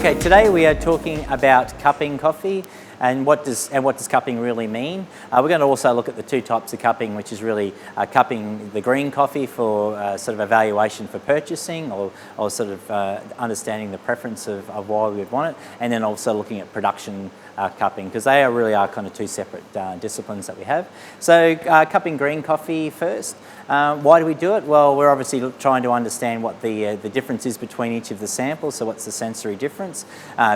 Okay, today we are talking about cupping coffee and what does cupping really mean. We're going to also look at the two types of cupping, which is really cupping the green coffee for sort of evaluation for purchasing or sort of understanding the preference of why we would want it, and then also looking at production cupping, because they really are kind of two separate disciplines that we have. So cupping green coffee first. Why do we do it? Well, we're obviously trying to understand what the difference is between each of the samples, so what's the sensory difference,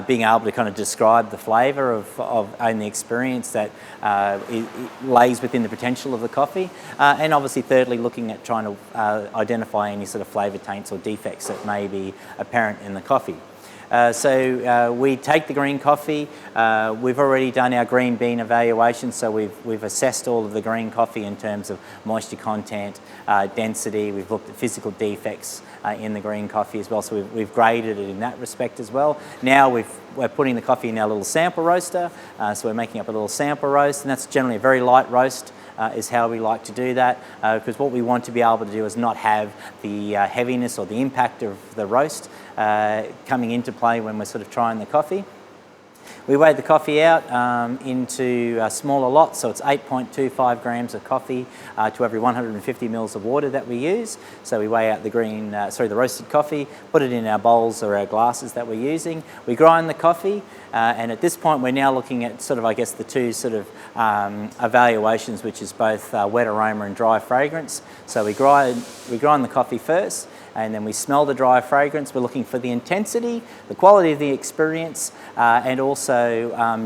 being able to kind of describe the flavour and the experience that it lays within the potential of the coffee, and obviously thirdly looking at trying to identify any sort of flavour taints or defects that may be apparent in the coffee. So we take the green coffee. We've already done our green bean evaluation, so we've assessed all of the green coffee in terms of moisture content, density. We've looked at physical defects in the green coffee as well, so we've graded it in that respect as well. Now we're putting the coffee in our little sample roaster, so we're making up a little sample roast, and that's generally a very light roast. Is how we like to do that, because what we want to be able to do is not have the heaviness or the impact of the roast coming into play when we're sort of trying the coffee. We weigh the coffee out into smaller lots, so it's 8.25 grams of coffee to every 150 mils of water that we use. So we weigh out the the roasted coffee, put it in our bowls or our glasses that we're using. We grind the coffee, and at this point we're now looking at sort of, I guess, the two sort of evaluations, which is both wet aroma and dry fragrance. So we grind the coffee first, and then we smell the dry fragrance. We're looking for the intensity, the quality of the experience, and also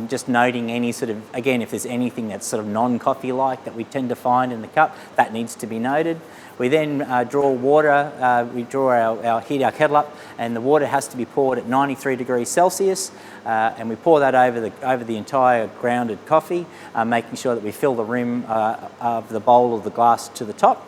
just noting any sort of, again, if there's anything that's sort of non-coffee-like that we tend to find in the cup, that needs to be noted. We then draw water, we heat our kettle up, and the water has to be poured at 93 degrees Celsius, and we pour that over the entire grounded coffee, making sure that we fill the rim of the bowl or the glass to the top.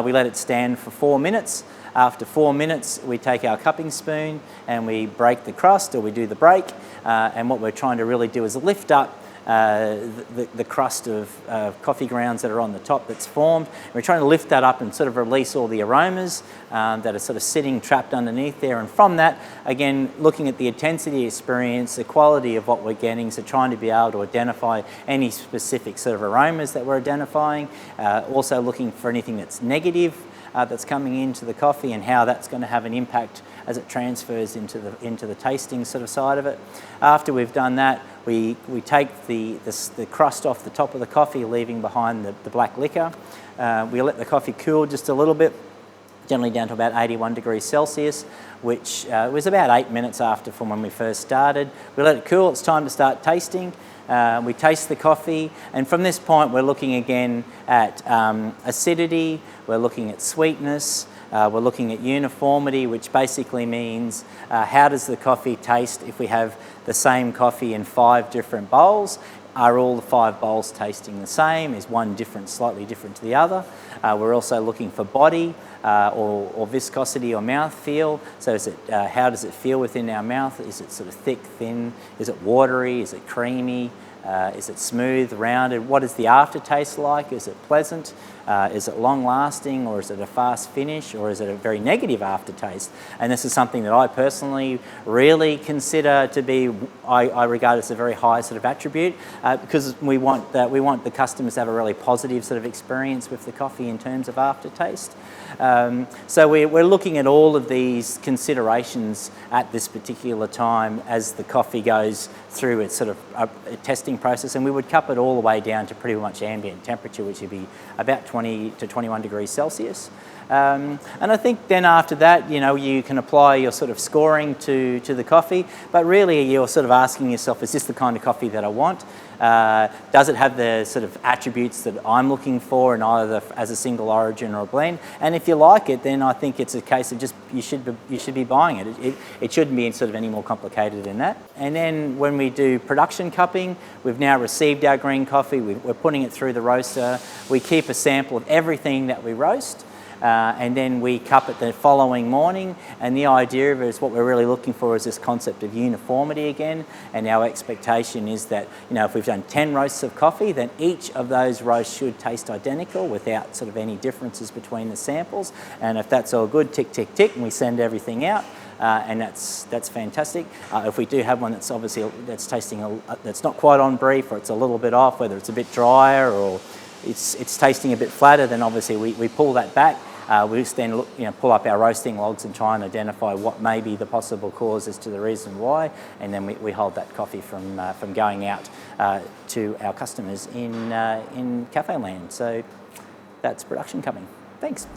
We let it stand for 4 minutes. After 4 minutes, we take our cupping spoon and we break the crust, or we do the break, and what we're trying to really do is lift up the crust of coffee grounds that are on the top that's formed. We're trying to lift that up and sort of release all the aromas that are sort of sitting trapped underneath there, and from that, again, looking at the intensity experience, the quality of what we're getting, so trying to be able to identify any specific sort of aromas that we're identifying, also looking for anything that's negative that's coming into the coffee and how that's going to have an impact as it transfers into the tasting sort of side of it. After we've done that, we take the crust off the top of the coffee, leaving behind the black liquor. We let the coffee cool just a little bit, generally down to about 81 degrees Celsius, which was about 8 minutes after from when we first started. We let it cool. It's time to start tasting. We taste the coffee, and from this point we're looking again at acidity, we're looking at sweetness, we're looking at uniformity, which basically means how does the coffee taste if we have the same coffee in 5 different bowls. Are all the 5 bowls tasting the same? Is one slightly different to the other? We're also looking for body or viscosity or mouth feel. So how does it feel within our mouth? Is it sort of thick, thin? Is it watery? Is it creamy? Is it smooth, rounded? What is the aftertaste like? Is it pleasant? Is it long lasting, or is it a fast finish, or is it a very negative aftertaste? And this is something that I personally really consider to be, I regard as a very high sort of attribute, because we want the customers to have a really positive sort of experience with the coffee in terms of aftertaste. So we're looking at all of these considerations at this particular time as the coffee goes through its sort of testing process, and we would cup it all the way down to pretty much ambient temperature, which would be about 20 to 21 degrees Celsius. And I think then after that, you can apply your sort of scoring to the coffee, but really you're sort of asking yourself, is this the kind of coffee that I want? Does it have the sort of attributes that I'm looking for in either as a single origin or a blend? And if you like it, then I think it's a case of just you should be buying it. It shouldn't be sort of any more complicated than that. And then when we do production cupping, we've now received our green coffee, we're putting it through the roaster. We keep a sample of everything that we roast. And then we cup it the following morning, and the idea of it is what we're really looking for is this concept of uniformity again, and our expectation is that if we've done 10 roasts of coffee, then each of those roasts should taste identical without sort of any differences between the samples, and if that's all good, tick, tick, tick, and we send everything out. and that's fantastic. If we do have one that's obviously that's not quite on brief, or it's a little bit off, whether it's a bit drier or it's tasting a bit flatter, then obviously we pull that back. We just then pull up our roasting logs and try and identify what may be the possible cause as to the reason why, and then we hold that coffee from going out to our customers in cafe land. So that's production cupping. Thanks.